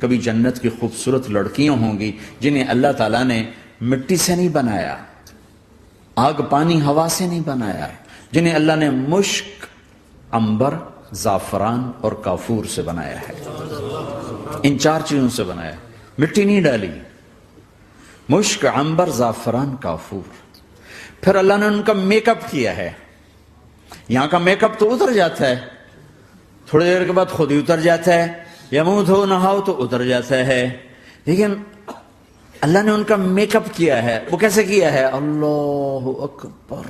کبھی جنت کی خوبصورت لڑکیاں ہوں گی جنہیں اللہ تعالیٰ نے مٹی سے نہیں بنایا، آگ پانی ہوا سے نہیں بنایا، جنہیں اللہ نے مشک، عنبر، زعفران اور کافور سے بنایا ہے۔ ان 4 چیزوں سے بنایا ہے، مٹی نہیں ڈالی، مشک، عنبر، زعفران، کافور۔ پھر اللہ نے ان کا میک اپ کیا ہے۔ یہاں کا میک اپ تو اتر جاتا ہے، تھوڑی دیر کے بعد خود ہی اتر جاتا ہے، یا منہ دھو نہاؤ تو اتر جاتا ہے، لیکن اللہ نے ان کا میک اپ کیا ہے۔ وہ کیسے کیا ہے؟ اللہ اکبر،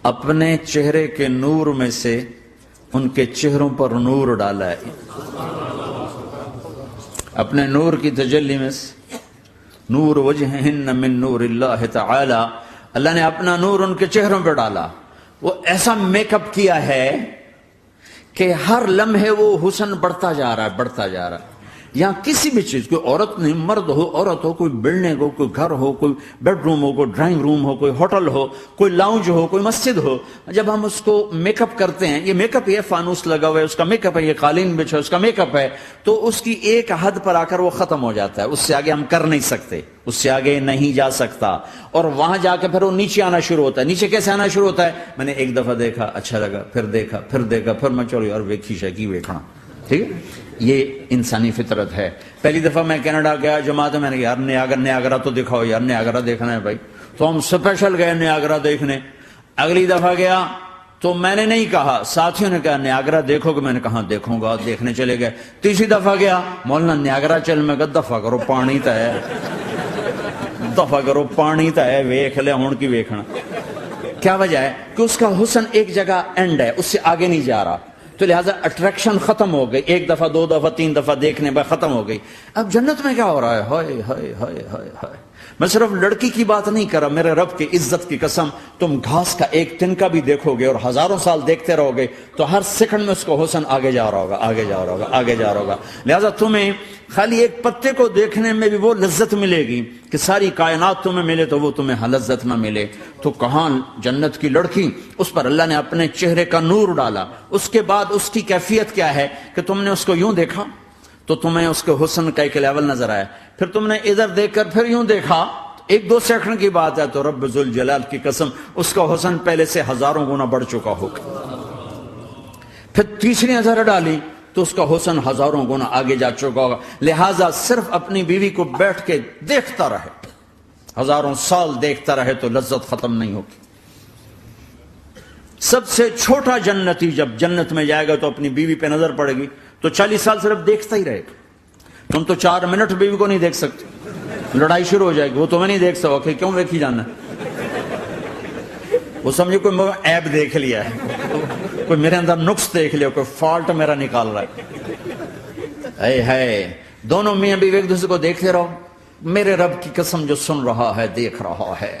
اپنے چہرے کے نور میں سے ان کے چہروں پر نور ڈالا ہے، اپنے نور کی تجلی میں سے، نور وجہہن من نور اللہ تعالی، اللہ نے اپنا نور ان کے چہروں پہ ڈالا۔ وہ ایسا میک اپ کیا ہے کہ ہر لمحے وہ حسن بڑھتا جا رہا ہے، بڑھتا جا رہا ہے۔ یہاں کسی بھی چیز، کوئی عورت نہیں، مرد ہو، عورت ہو، کوئی بلڈنگ ہو، کوئی گھر ہو، کوئی بیڈ روم ہو، کوئی ڈرائنگ روم ہو، کوئی ہوٹل ہو، کوئی لاؤنج ہو، کوئی مسجد ہو، جب ہم اس کو میک اپ کرتے ہیں، یہ میک اپ، یہ فانوس لگا ہوا ہے اس کا میک اپ ہے، یہ قالین بچھا ہے اس کا میک اپ ہے، تو اس کی ایک حد پر آ کر وہ ختم ہو جاتا ہے، اس سے آگے ہم کر نہیں سکتے، اس سے آگے نہیں جا سکتا، اور وہاں جا کے پھر وہ نیچے آنا شروع ہوتا ہے۔ نیچے کیسے آنا شروع ہوتا ہے؟ میں نے ایک دفعہ دیکھا، اچھا لگا، پھر دیکھا، پھر دیکھا، پھر میں چلو یار ویکھی شکی ویکھنا، ٹھیک ہے؟ یہ انسانی فطرت ہے۔ پہلی دفعہ میں کینیڈا گیا جماعت میں نے یار نیاگرا تو دکھاؤ یار، نیاگرا دیکھنا ہے بھائی، تو ہم اسپیشل گئے نیاگرا دیکھنے۔ اگلی دفعہ گیا تو میں نے نہیں کہا، ساتھیوں نے کہا نیاگرا دیکھو گے، میں نے کہا دیکھوں گا، دیکھنے چلے گئے۔ تیسری دفعہ گیا، مولانا نیاگرا چل، میں کہا دفعہ کرو پانی تا ہے، دفعہ کرو پانی تا ہے، ویکھ لے ہون کی ویکھنا۔ کیا وجہ ہے؟ کہ اس کا حسن ایک جگہ اینڈ ہے، اس سے آگے نہیں جا رہا، تو لہٰذا اٹریکشن ختم ہو گئی، 1 دفعہ 2 دفعہ 3 دفعہ دیکھنے بعد ختم ہو گئی۔ اب جنت میں کیا ہو رہا ہے؟ ہائے ہائے ہائے ہائے ہائے، میں صرف لڑکی کی بات نہیں کر رہا، میرے رب کی عزت کی قسم، تم گھاس کا ایک تنکا بھی دیکھو گے اور ہزاروں سال دیکھتے رہو گے تو ہر سیکنڈ میں اس کو حسن آگے جا رہا ہوگا، آگے جا رہا ہوگا، آگے جا رہا ہوگا۔ لہٰذا تمہیں خالی ایک پتے کو دیکھنے میں بھی وہ لذت ملے گی کہ ساری کائنات تمہیں ملے تو وہ تمہیں لذت نہ ملے۔ تو کہاں جنت کی لڑکی، اس پر اللہ نے اپنے چہرے کا نور ڈالا۔ اس کے بعد اس کی کیفیت کیا ہے کہ تم نے اس کو یوں دیکھا تو تمہیں اس کے حسن کا ایک لیول نظر آیا، پھر تم نے ادھر دیکھ کر پھر یوں دیکھا، 1-2 سیکنڈ کی بات ہے، تو رب ذوالجلال کی قسم اس کا حسن پہلے سے ہزاروں گنا بڑھ چکا ہوگا۔ پھر تیسری نظر ڈالی تو اس کا حسن ہزاروں گنا آگے جا چکا ہوگا۔ لہٰذا صرف اپنی بیوی کو بیٹھ کے دیکھتا رہے، ہزاروں سال دیکھتا رہے تو لذت ختم نہیں ہوگی۔ سب سے چھوٹا جنتی جب جنت میں جائے گا تو اپنی بیوی پہ نظر پڑے گی تو 40 سال صرف دیکھتا ہی رہے گا۔ تم تو 4 منٹ بیوی کو نہیں دیکھ سکتے، لڑائی شروع ہو جائے گی، وہ تمہیں نہیں دیکھ سکو کہ کیوں دیکھی جانا ہے، وہ سمجھو کوئی عیب دیکھ لیا ہے، کوئی میرے اندر نقص دیکھ لیا، کوئی فالٹ میرا نکال رہا ہے۔ اے دونوں میاں بیوی ایک دوسرے کو دیکھتے رہو، میرے رب کی قسم جو سن رہا ہے، دیکھ رہا ہے،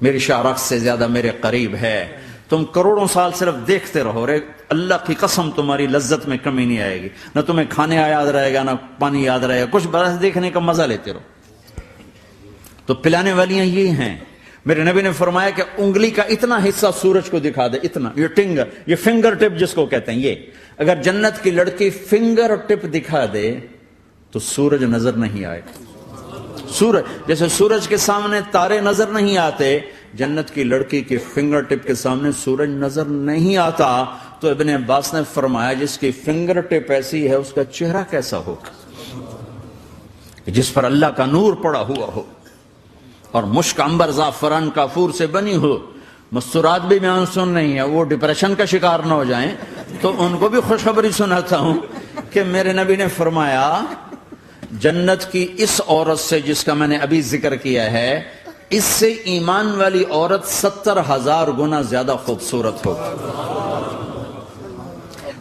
میری شارخ سے زیادہ میرے قریب ہے۔ تم کروڑوں سال صرف دیکھتے رہو، رے اللہ کی قسم تمہاری لذت میں کمی نہیں آئے گی، نہ تمہیں کھانے یاد رہے گا، نہ پانی یاد رہے گا، کچھ بس دیکھنے کا مزہ لیتے رہو۔ تو پلانے والیاں یہ ہیں۔ میرے نبی نے فرمایا کہ انگلی کا اتنا حصہ سورج کو دکھا دے، اتنا، یہ فنگر ٹپ جس کو کہتے ہیں، یہ اگر جنت کی لڑکی فنگر ٹپ دکھا دے تو سورج نظر نہیں آئے گا۔ سورج جیسے سورج کے سامنے تارے نظر نہیں آتے، جنت کی لڑکی کے فنگر ٹپ کے سامنے سورج نظر نہیں آتا۔ تو ابن عباس نے فرمایا جس کی فنگر ٹپ ایسی ہے اس کا چہرہ کیسا ہوگا، جس پر اللہ کا نور پڑا ہوا ہو اور مشک، عنبر، زعفران، کافور سے بنی ہو۔ مستورات بھی میں سن نہیں ہے، وہ ڈپریشن کا شکار نہ ہو جائیں، تو ان کو بھی خوشخبری سناتا ہوں کہ میرے نبی نے فرمایا جنت کی اس عورت سے جس کا میں نے ابھی ذکر کیا ہے، اس سے ایمان والی عورت 70,000 گنا زیادہ خوبصورت ہو۔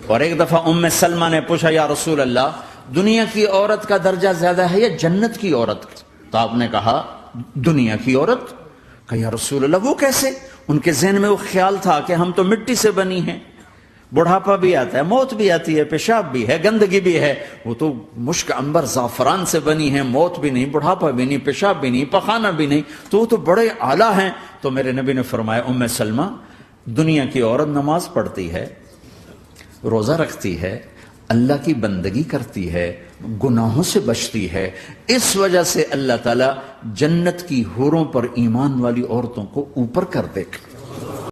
اور ایک دفعہ ام سلمہ نے پوچھا یا رسول اللہ، دنیا کی عورت کا درجہ زیادہ ہے یا جنت کی عورت؟ تو آپ نے کہا دنیا کی عورت۔ کہا یا رسول اللہ وہ کیسے؟ ان کے ذہن میں وہ خیال تھا کہ ہم تو مٹی سے بنی ہیں، بڑھاپا بھی آتا ہے، موت بھی آتی ہے، پیشاب بھی ہے، گندگی بھی ہے، وہ تو مشک، عنبر، زعفران سے بنی ہے، موت بھی نہیں، بڑھاپا بھی نہیں، پیشاب بھی نہیں، پخانہ بھی نہیں، تو وہ تو بڑے اعلیٰ ہیں۔ تو میرے نبی نے فرمایا ام سلمہ، دنیا کی عورت نماز پڑھتی ہے، روزہ رکھتی ہے، اللہ کی بندگی کرتی ہے، گناہوں سے بچتی ہے، اس وجہ سے اللہ تعالیٰ جنت کی حوروں پر ایمان والی عورتوں کو اوپر کر دے گا۔